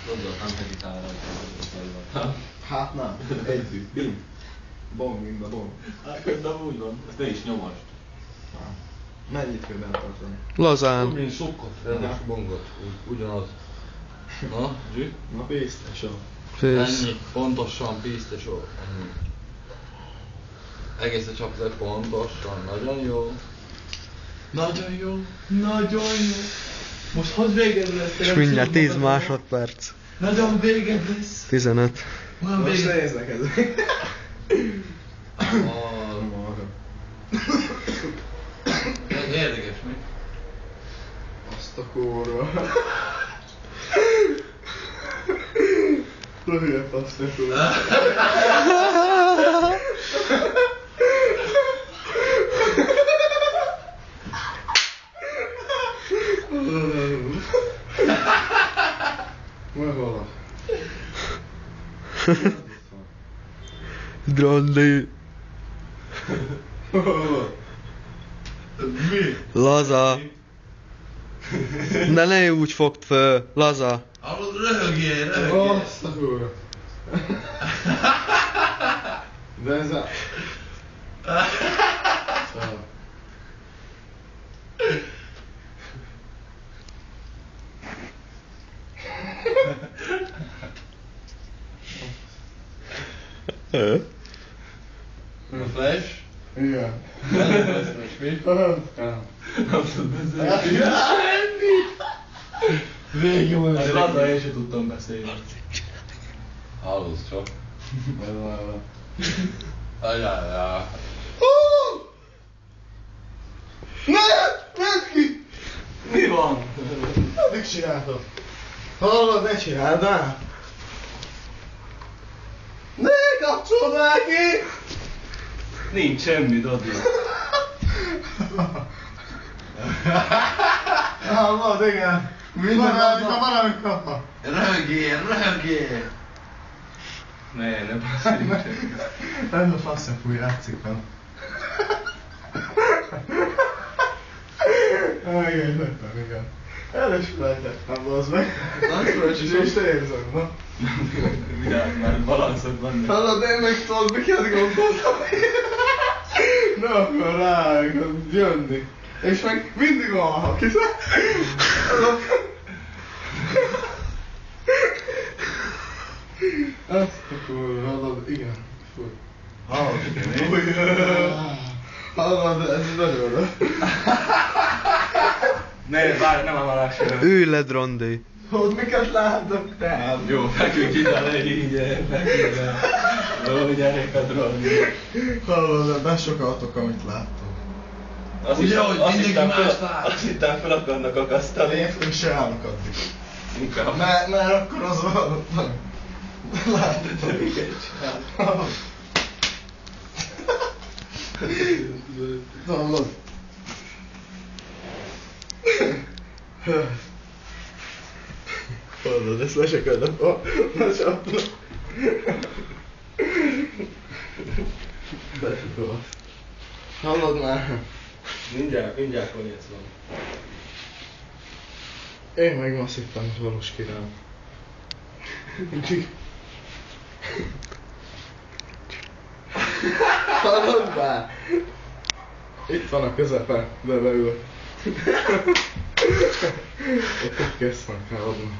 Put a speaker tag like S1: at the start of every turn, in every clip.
S1: Tudod, nem segítál rajta.
S2: Hát nem, együtt, bing. Bong, mind a bong.
S1: Hát de úgy van, ezt ne is nyomasd.
S2: Mennyit kell bent tartani?
S3: Lazán.
S1: Úgy, mint sokkot, rendes bongot. Ugyanaz. Na, Zsű?
S2: Na pésztesó.
S3: Fész.
S1: Ennyi, pontosan, pisztesó. Ennyi. Egészen csak le pontosan, nagyon jó. Nagyon jó, nagyon jó. Most hogy véged lesz?
S3: És mindjárt 10 másodperc.
S1: Nagyon véged lesz.
S3: 15.
S1: Olyan
S2: Most
S1: véged.
S2: néznek ezek.
S1: Érdekes mi?
S2: Azt a kurva. Hülye pasztesó. Meghalad.
S3: Drondi.
S1: Mi?
S3: Laza. De ne úgy fogd föl. Laza.
S1: Hallod, röhögjél, röhögjél.
S2: Azt a kurva. De ez a... Szóval.
S1: A flash?
S2: Igen.
S1: És mi?
S2: Nem.
S1: Nem tudod beszélni. Végül van. Az Laza, én sem tudtam beszélni. Hallod csak. Ajajaj.
S2: Ne! Vedd ki!
S1: Mi van?
S2: Mit csináltad? Hallod, ne csináld már! Ne kapcsold már ki!
S1: Nincs semmi, Dodi.
S2: Hallod, igen. Valamit kapva.
S1: Röhögjél, röhögjél. Ne beszéljünk semmi.
S2: Nem a faszem fúj, játszik vele. Igen, nettem, igen. El is felejtettem, bazd meg. És most érzem, na.
S1: Vigyázz már, balanszok vannak.
S2: Hallod, én meg tudod, miket gondoltam. Ne akar rá jönni. És meg mindig van, aki ezt a kurva, hallod, igen. Fúj.
S1: Hallod, igen,
S2: Fúj. Hallod, ez nagyon rossz.
S1: Ne, várj, nem emelek sem.
S3: Ülj le, Drondi.
S2: Hogy miket láttok te?
S1: Jó, feküdj ide le, így, feküdj ide. Jó, gyerek a drón.
S2: Hallod, besokaltok, amit láttok.
S1: Ugye, hogy mindig más lát? Azt hittem fel akarnak akasztani.
S2: Én se állok addig.
S1: Inkább.
S2: Mert akkor az van. Látod,
S1: De miket csinál?
S2: Hallod? Hallod, ezt lesekedem a csapra. Besugol. Hallod már?
S1: Mindjárt konyec van.
S2: Én meg azt hittem, hogy valós király. Hallod már? Itt van a közepe, de beül. Ott így kezdtem feladni.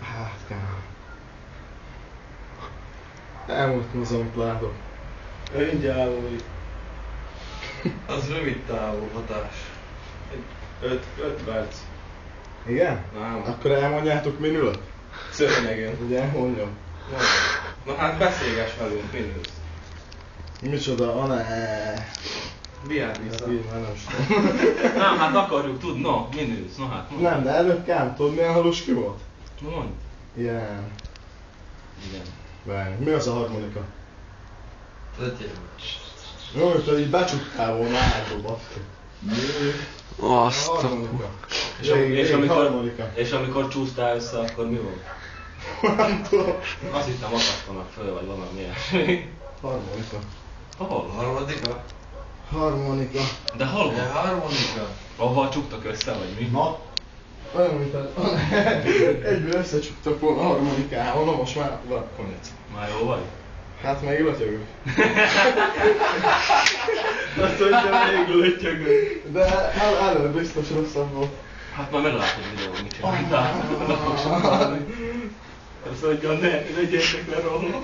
S2: Hát kell. Elmúlt az, amit látok.
S1: Öngyávói. Az rövid távú hatás. 5 perc.
S2: Igen?
S1: Nem.
S2: Akkor elmondjátok min ülök?
S1: Szörnyegen.
S2: Ugye elmondjam?
S1: Na hát beszélgess velünk, min ülsz?
S2: Micsoda, ne.
S1: Viád vissza.
S2: Így már nem
S1: Nem, hát akarjuk tudni, no, min ülsz, no hát mondd.
S2: Nem, de előbb kell, tudod milyen halus ki volt?
S1: No mondd.
S2: Igen.
S1: Igen.
S2: Várj, mi az a harmonika?
S1: Ötjél.
S2: Jó, hogy így becsuktál volna ágyba, basszuk.
S3: Azt a...
S2: Harmonika.
S1: És amikor csúsztál össze, akkor mi volt?
S2: Nem tudom.
S1: Azt hittem akasztanak föl, vagy valami ilyesmi.
S2: Harmonika.
S1: Hol?
S4: Harmadika?
S2: Harmonika.
S1: De hol van?
S4: Ja, harmonika.
S1: Ahol csuktak össze, vagy mi?
S2: Na. Olyan, mint egyből összecsuktak volna a harmonikával, na most már van konec.
S1: Már jó vagy?
S2: Hát még lötyögök.
S1: Azt mondja, még lötyögök.
S2: De előbb biztos rosszabb volt.
S1: Hát már meglátod videót, mit csináltál. Azt mondja, ne legyetek le róla.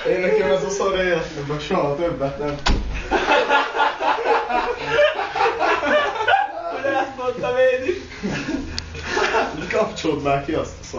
S2: Én nekem ez a szar életemben soha többet nem.
S1: Hogy ezt mondtam én is.
S2: Kapcsold már ki azt a szart.